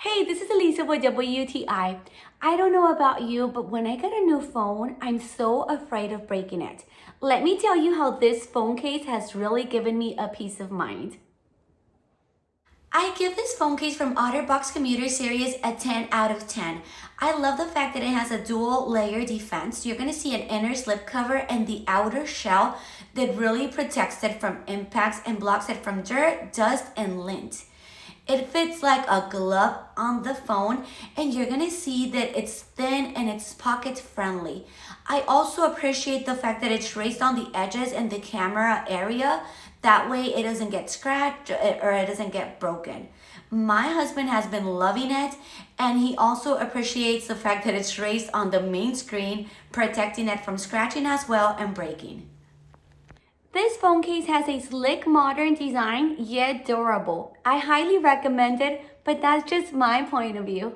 Hey, this is Elisa with WTI. I don't know about you, but when I get a new phone, I'm so afraid of breaking it. Let me tell you how this phone case has really given me a peace of mind. I give this phone case from OtterBox Commuter series a 10 out of 10. I love the fact that it has a dual layer defense. You're going to see an inner slipcover and the outer shell that really protects it from impacts and blocks it from dirt, dust, and lint. It fits like a glove on the phone, and you're gonna see that it's thin and it's pocket friendly. I also appreciate the fact that it's raised on the edges and the camera area. That way it doesn't get scratched or it doesn't get broken. My husband has been loving it, and he also appreciates the fact that it's raised on the main screen, protecting it from scratching as well and breaking. This phone case has a slick modern design, yet durable. I highly recommend it, but that's just my point of view.